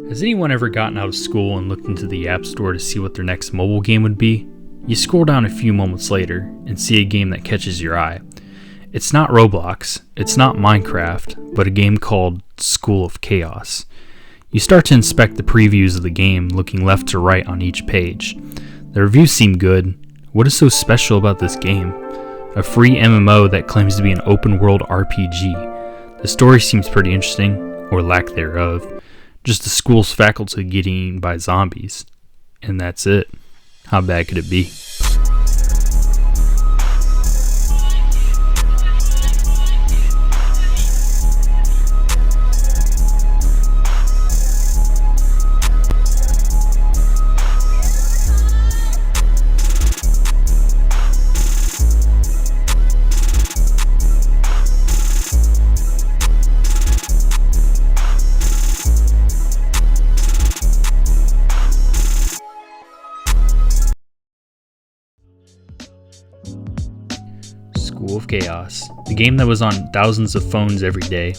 Has anyone ever gotten out of school and looked into the App Store to see what their next mobile game would be? You scroll down a few moments later and see a game that catches your eye. It's not Roblox, it's not Minecraft, but a game called School of Chaos. You start to inspect the previews of the game, looking left to right on each page. The reviews seem good. What is so special about this game? A free MMO that claims to be an open-world RPG. The story seems pretty interesting, or lack thereof. Just the school's faculty getting eaten by zombies. And that's it. How bad could it be? School of Chaos, the game that was on thousands of phones every day.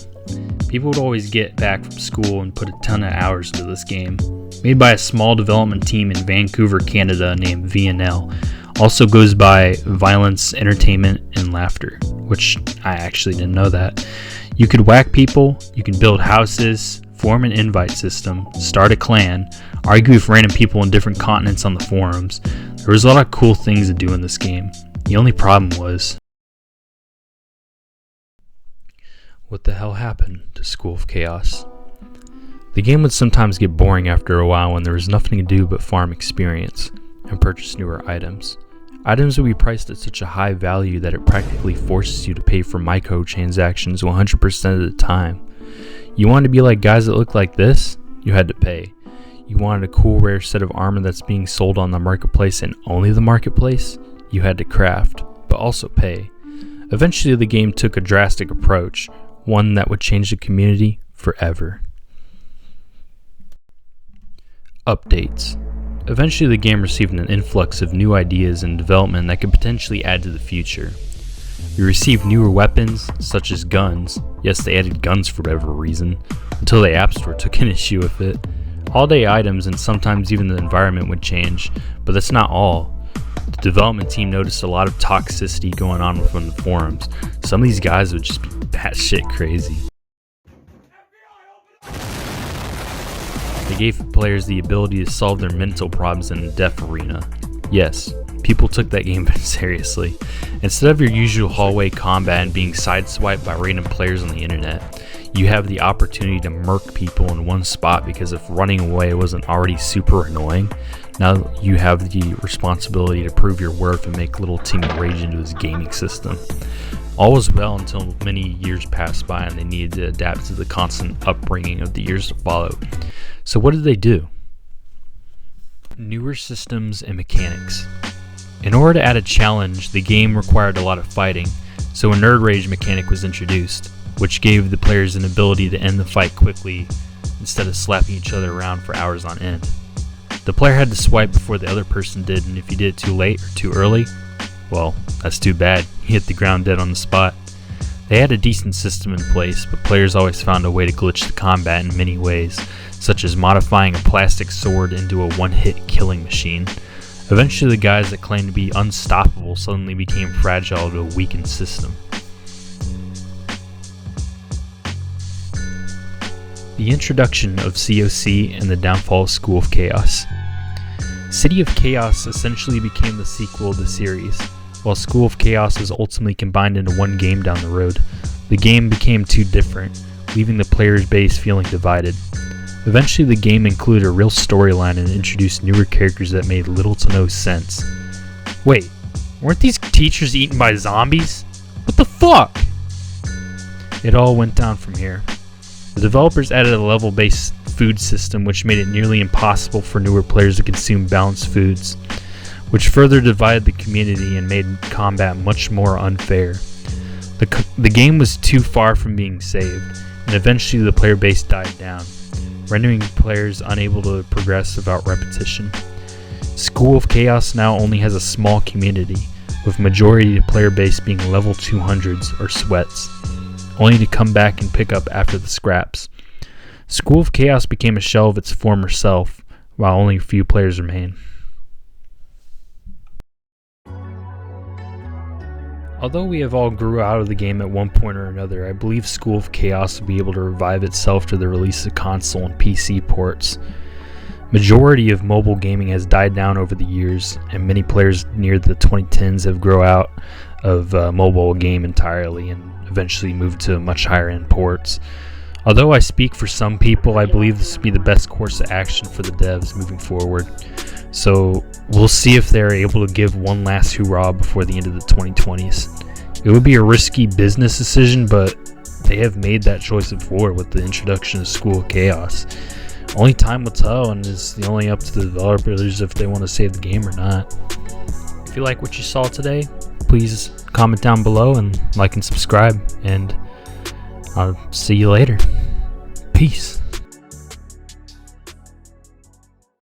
People would always get back from school and put a ton of hours into this game. Made by a small development team in Vancouver, Canada named VNL. Also goes by Violence, Entertainment, and Laughter, which I actually didn't know that. You could whack people, you can build houses, form an invite system, start a clan, argue with random people on different continents on the forums. There was a lot of cool things to do in this game. The only problem was, what the hell happened to School of Chaos? The game would sometimes get boring after a while when there was nothing to do but farm experience and purchase newer items. Items would be priced at such a high value that it practically forces you to pay for microtransactions 100% of the time. You wanted to be like guys that look like this? You had to pay. You wanted a cool rare set of armor that's being sold on the marketplace and only the marketplace? You had to craft, but also pay. Eventually the game took a drastic approach, one that would change the community forever. Updates. Eventually the game received an influx of new ideas and development that could potentially add to the future. We received newer weapons, such as guns. Yes, they added guns for whatever reason, until the App Store took an issue with it. All-day items and sometimes even the environment would change, but that's not all. The development team noticed a lot of toxicity going on from the forums. Some of these guys would just be batshit crazy. They gave players the ability to solve their mental problems in a death arena. Yes, people took that game seriously. Instead of your usual hallway combat and being sideswiped by random players on the internet, you have the opportunity to murk people in one spot because if running away wasn't already super annoying, now you have the responsibility to prove your worth and make little Timmy rage into his gaming system. All was well until many years passed by and they needed to adapt to the constant upbringing of the years to follow. So what did they do? Newer systems and mechanics. In order to add a challenge, the game required a lot of fighting, so a nerd rage mechanic was introduced, which gave the players an ability to end the fight quickly instead of slapping each other around for hours on end. The player had to swipe before the other person did, and if you did it too late or too early, well, that's too bad. You hit the ground dead on the spot. They had a decent system in place, but players always found a way to glitch the combat in many ways, such as modifying a plastic sword into a one-hit killing machine. Eventually the guys that claimed to be unstoppable suddenly became fragile to a weakened system. The introduction of COC and the downfall of School of Chaos. City of Chaos essentially became the sequel of the series. While School of Chaos was ultimately combined into one game down the road, the game became too different, leaving the player's base feeling divided. Eventually the game included a real storyline and introduced newer characters that made little to no sense. Wait, weren't these teachers eaten by zombies? What the fuck? It all went down from here. The developers added a level-based food system which made it nearly impossible for newer players to consume balanced foods, which further divided the community and made combat much more unfair. The game was too far from being saved, and eventually the player base died down, rendering players unable to progress without repetition. School of Chaos now only has a small community, with majority of the player base being level 200s or sweats, only to come back and pick up after the scraps. School of Chaos became a shell of its former self, while only a few players remain. Although we have all grew out of the game at one point or another, I believe School of Chaos will be able to revive itself to the release of console and PC ports. Majority of mobile gaming has died down over the years, and many players near the 2010s have grown out of mobile game entirely and eventually moved to much higher end ports. Although I speak for some people, I believe this will be the best course of action for the devs moving forward. So we'll see if they're able to give one last hurrah before the end of the 2020s. It would be a risky business decision, but they have made that choice before with the introduction of School of Chaos. Only time will tell, and it's only up to the developers if they want to save the game or not. If you like what you saw today, please comment down below and like and subscribe, and I'll see you later. Peace.